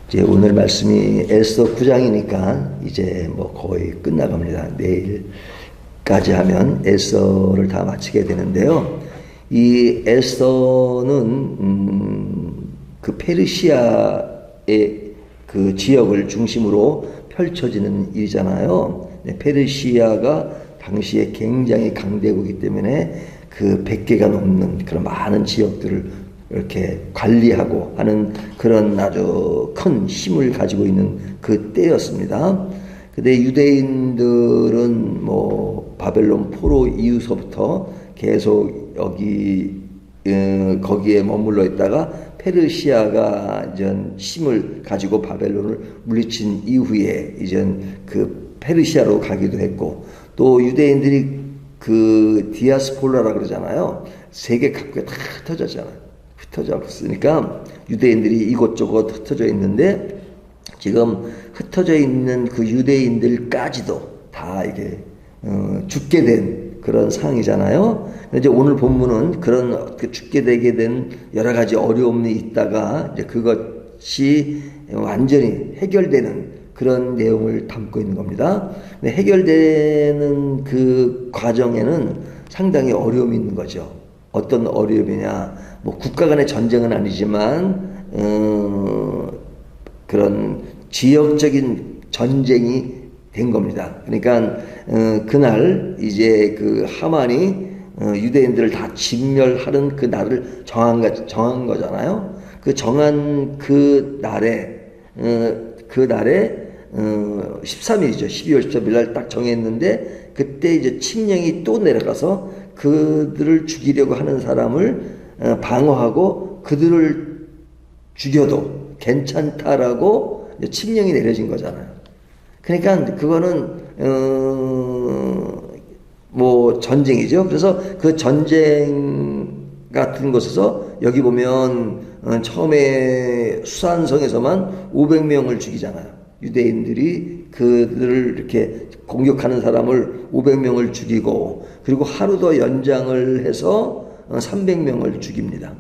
이제 오늘 말씀이 에스더 9장이니까 이제 뭐 거의 끝나갑니다. 내일까지 하면 에스더를 다 마치게 되는데요. 이 에스더는 그 페르시아의 그 지역을 중심으로 펼쳐지는 일이잖아요. 페르시아가 당시에 굉장히 강대국이기 때문에 그 100개가 넘는 그런 많은 지역들을 이렇게 관리하고 하는 그런 아주 큰 힘을 가지고 있는 그 때였습니다. 근데 유대인들은 뭐 바벨론 포로 이후서부터 계속 거기에 머물러 있다가 페르시아가 이제 힘을 가지고 바벨론을 물리친 이후에 이제 그 페르시아로 가기도 했고, 또 유대인들이 그 디아스포라라 그러잖아요. 세계 각국에 다 흩어졌잖아요. 흩어졌으니까 유대인들이 이곳저곳 흩어져 있는데, 지금 흩어져 있는 그 유대인들까지도 다 이게 죽게 된 그런 상황이잖아요. 이제 오늘 본문은 그런 죽게 되게 된 여러 가지 어려움이 있다가 이제 그것이 완전히 해결되는 그런 내용을 담고 있는 겁니다. 근데 해결되는 그 과정에는 상당히 어려움이 있는 거죠. 어떤 어려움이냐? 뭐 국가 간의 전쟁은 아니지만 그런 지역적인 전쟁이 된 겁니다. 그러니까 그날 이제 그 하만이 유대인들을 다 진멸하는 그 날을 정한 거잖아요. 그 정한 그 날에 13일이죠. 12월 13일 날 딱 정했는데, 그때 이제 칙령이 또 내려가서 그들을 죽이려고 하는 사람을 방어하고 그들을 죽여도 괜찮다라고 칙령이 내려진 거잖아요. 그러니까 그거는 뭐 전쟁이죠. 그래서 그 전쟁 같은 곳에서 여기 보면 처음에 수산성에서만 500명을 죽이잖아요. 유대인들이 그들을 이렇게 공격하는 사람을 500명을 죽이고, 그리고 하루 더 연장을 해서 300명을 죽입니다.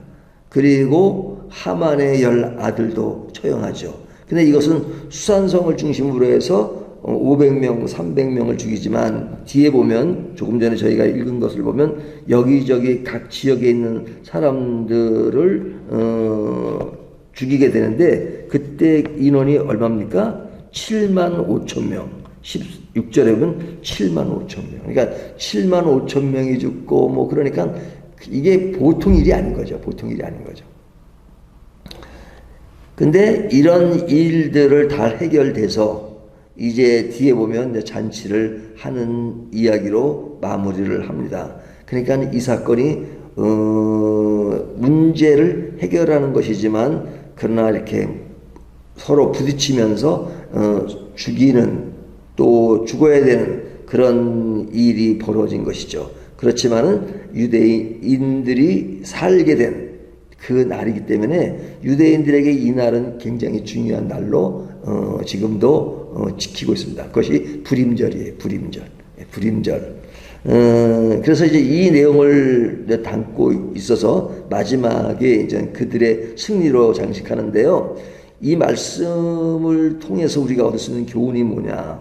그리고 하만의 10아들도 처형하죠. 근데 이것은 수산성을 중심으로 해서 500명, 300명을 죽이지만, 뒤에 보면 조금 전에 저희가 읽은 것을 보면 여기저기 각 지역에 있는 사람들을 죽이게 되는데, 그때 인원이 얼마입니까? 7만 5천 명. 16절에 보면 7만 5천 명. 그러니까 7만 5천 명이 죽고 뭐 그러니까 이게 보통 일이 아닌 거죠. 보통 일이 아닌 거죠. 근데 이런 일들을 다 해결돼서 이제 뒤에 보면 이제 잔치를 하는 이야기로 마무리를 합니다. 그러니까 이 사건이 문제를 해결하는 것이지만, 그러나 이렇게 서로 부딪히면서 죽이는, 또 죽어야 되는 그런 일이 벌어진 것이죠. 그렇지만은 유대인들이 살게 된 그 날이기 때문에 유대인들에게 이 날은 굉장히 중요한 날로 지금도 지키고 있습니다. 그것이 불임절이에요. 불임절. 그래서 이제 이 내용을 담고 있어서 마지막에 이제 그들의 승리로 장식하는데요. 이 말씀을 통해서 우리가 얻을 수 있는 교훈이 뭐냐?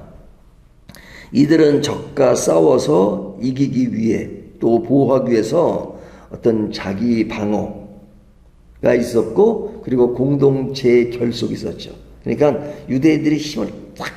이들은 적과 싸워서 이기기 위해, 또 보호하기 위해서 어떤 자기 방어가 있었고, 그리고 공동체의 결속이 있었죠. 그러니까 유대인들이 힘을 딱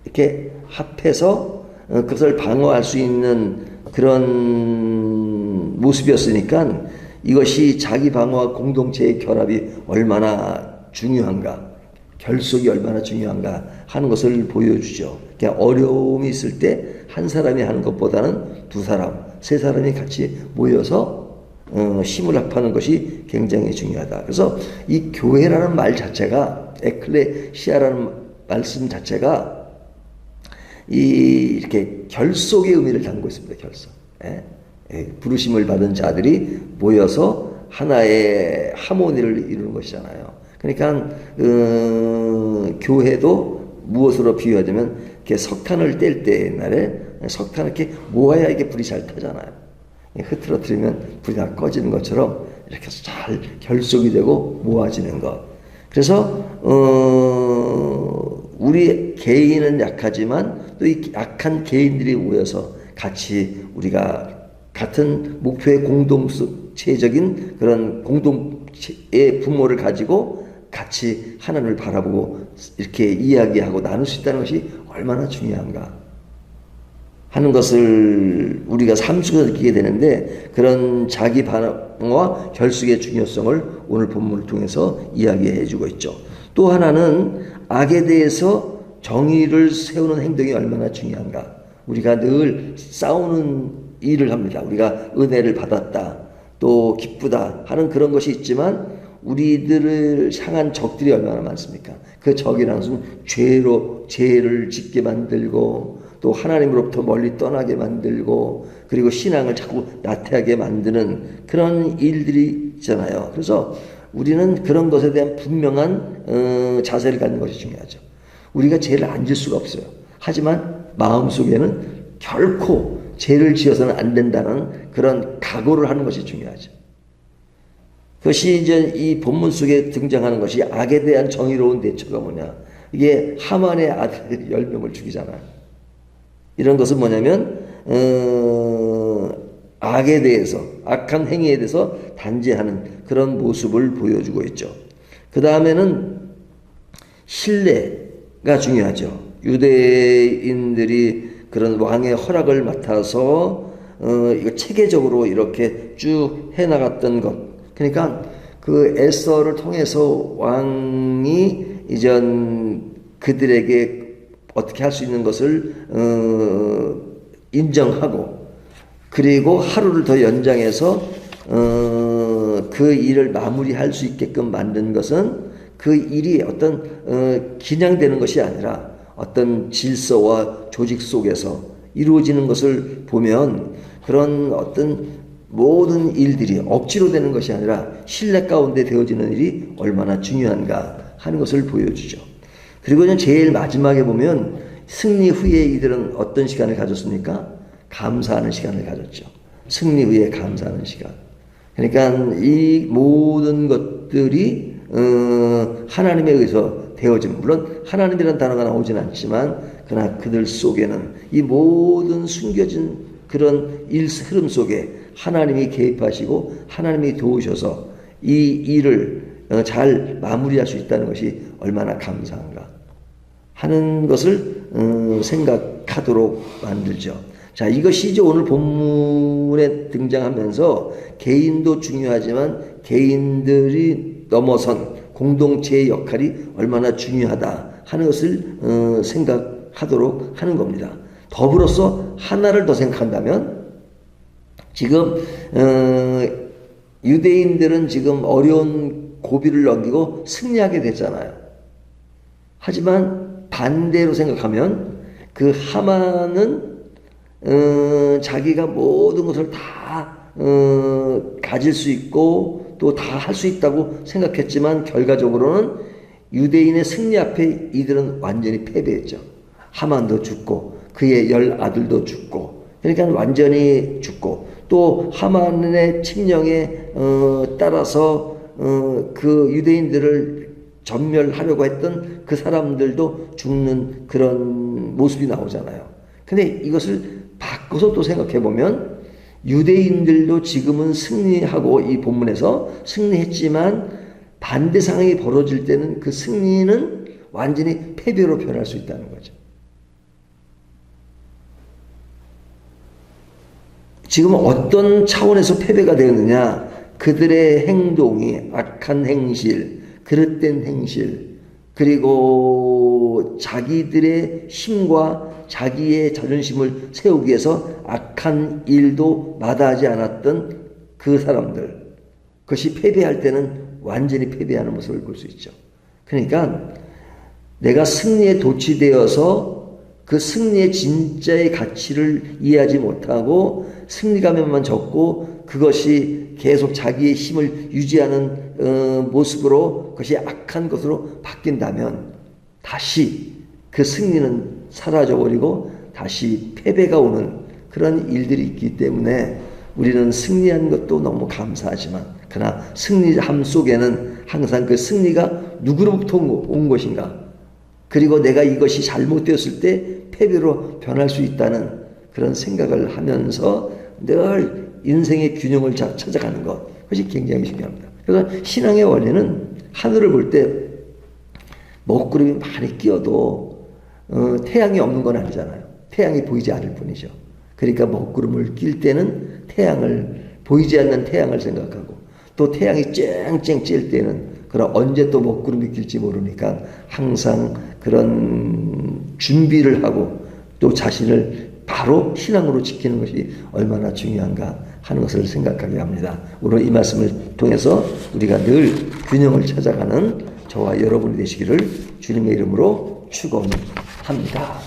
이렇게 합해서 그것을 방어할 수 있는 그런 모습이었으니까, 이것이 자기 방어와 공동체의 결합이 얼마나 중요한가, 결속이 얼마나 중요한가 하는 것을 보여주죠. 그냥 어려움이 있을 때 한 사람이 하는 것보다는 두 사람, 세 사람이 같이 모여서 힘을 합하는 것이 굉장히 중요하다. 그래서 이 교회라는 말 자체가, 에클레시아라는 말씀 자체가 이렇게 결속의 의미를 담고 있습니다. 결속. 부르심을 받은 자들이 모여서 하나의 하모니를 이루는 것이잖아요. 그러니까 교회도 무엇으로 비유하자면, 이렇게 석탄을 뗄 때 옛날에 석탄을 이렇게 모아야 이게 불이 잘 타잖아요. 흐트러뜨리면 불이 다 꺼지는 것처럼 이렇게 잘 결속이 되고 모아지는 것. 그래서 우리 개인은 약하지만 또 이 약한 개인들이 모여서 같이 우리가 같은 목표의 공동체적인 그런 공동체의 부모를 가지고 같이 하나님을 바라보고 이렇게 이야기하고 나눌 수 있다는 것이 얼마나 중요한가 하는 것을 우리가 삶 속에서 느끼게 되는데, 그런 자기 반응과 결속의 중요성을 오늘 본문을 통해서 이야기해 주고 있죠. 또 하나는 악에 대해서 정의를 세우는 행동이 얼마나 중요한가. 우리가 늘 싸우는 일을 합니다. 우리가 은혜를 받았다, 또 기쁘다 하는 그런 것이 있지만 우리들을 향한 적들이 얼마나 많습니까? 그 적이라는 것은 죄를 짓게 만들고 또 하나님으로부터 멀리 떠나게 만들고 그리고 신앙을 자꾸 나태하게 만드는 그런 일들이 있잖아요. 그래서 우리는 그런 것에 대한 분명한 자세를 갖는 것이 중요하죠. 우리가 죄를 안 질 수가 없어요. 하지만 마음속에는 결코 죄를 지어서는 안 된다는 그런 각오를 하는 것이 중요하죠. 그것이 이제 이 본문 속에 등장하는 것이 악에 대한 정의로운 대처가 뭐냐. 이게 하만의 아들 10명을 죽이잖아요. 이런 것은 뭐냐면 악에 대해서, 악한 행위에 대해서 단죄하는 그런 모습을 보여주고 있죠. 그 다음에는 신뢰가 중요하죠. 유대인들이 그런 왕의 허락을 맡아서 이거 체계적으로 이렇게 쭉 해나갔던 것. 그러니까 그 에스더를 통해서 왕이 이전 그들에게 어떻게 할 수 있는 것을 인정하고, 그리고 하루를 더 연장해서 그 일을 마무리할 수 있게끔 만든 것은 그 일이 어떤 긴양되는 것이 아니라 어떤 질서와 조직 속에서 이루어지는 것을 보면 그런 어떤 모든 일들이 억지로 되는 것이 아니라 신뢰 가운데 되어지는 일이 얼마나 중요한가 하는 것을 보여주죠. 그리고 제일 마지막에 보면 승리 후에 이들은 어떤 시간을 가졌습니까? 감사하는 시간을 가졌죠. 승리 후에 감사하는 시간. 그러니까 이 모든 것들이 하나님에 의해서 되어진, 물론 하나님이라는 단어가 나오진 않지만 그러나 그들 속에는 이 모든 숨겨진 그런 흐름 속에 하나님이 개입하시고 하나님이 도우셔서 이 일을 잘 마무리할 수 있다는 것이 얼마나 감사한가 하는 것을 생각하도록 만들죠. 자, 이것이 이제 오늘 본문에 등장하면서 개인도 중요하지만 개인들이 넘어선 공동체의 역할이 얼마나 중요하다 하는 것을 생각하도록 하는 겁니다. 더불어서 하나를 더 생각한다면, 지금 유대인들은 지금 어려운 고비를 넘기고 승리하게 됐잖아요. 하지만 반대로 생각하면 그 하만은 자기가 모든 것을 다 가질 수 있고 또 다 할 수 있다고 생각했지만 결과적으로는 유대인의 승리 앞에 이들은 완전히 패배했죠. 하만도 죽고 그의 10아들도 죽고, 그러니까 완전히 죽고, 또 하만의 칙령에 따라서 그 유대인들을 전멸하려고 했던 그 사람들도 죽는 그런 모습이 나오잖아요. 근데 이것을 바꿔서 또 생각해 보면 유대인들도 지금은 승리하고, 이 본문에서 승리했지만 반대 상황이 벌어질 때는 그 승리는 완전히 패배로 변할 수 있다는 거죠. 지금 어떤 차원에서 패배가 되었느냐? 그들의 행동이 악한 행실, 그릇된 행실, 그리고 자기들의 힘과 자기의 자존심을 세우기 위해서 악한 일도 마다하지 않았던 그 사람들, 그것이 패배할 때는 완전히 패배하는 모습을 볼 수 있죠. 그러니까 내가 승리에 도취되어서 그 승리의 진짜의 가치를 이해하지 못하고 승리감에만 졌고 그것이 계속 자기의 힘을 유지하는 모습으로, 그것이 악한 것으로 바뀐다면 다시 그 승리는 사라져버리고 다시 패배가 오는 그런 일들이 있기 때문에 우리는 승리한 것도 너무 감사하지만, 그러나 승리함 속에는 항상 그 승리가 누구로부터 온 것인가, 그리고 내가 이것이 잘못되었을 때 패배로 변할 수 있다는 그런 생각을 하면서 늘 인생의 균형을 찾아가는 것, 그것이 굉장히 중요합니다. 그래서 신앙의 원리는 하늘을 볼 때 먹구름이 많이 끼어도 태양이 없는 건 아니잖아요. 태양이 보이지 않을 뿐이죠. 그러니까 먹구름을 낄 때는 보이지 않는 태양을 생각하고, 또 태양이 쨍쨍 찔 때는 그럼 언제 또 먹구름이 낄지 모르니까 항상 그런 준비를 하고 또 자신을 바로 신앙으로 지키는 것이 얼마나 중요한가 하는 것을 생각하게 합니다. 오늘 이 말씀을 통해서 우리가 늘 균형을 찾아가는 저와 여러분이 되시기를 주님의 이름으로 축원합니다.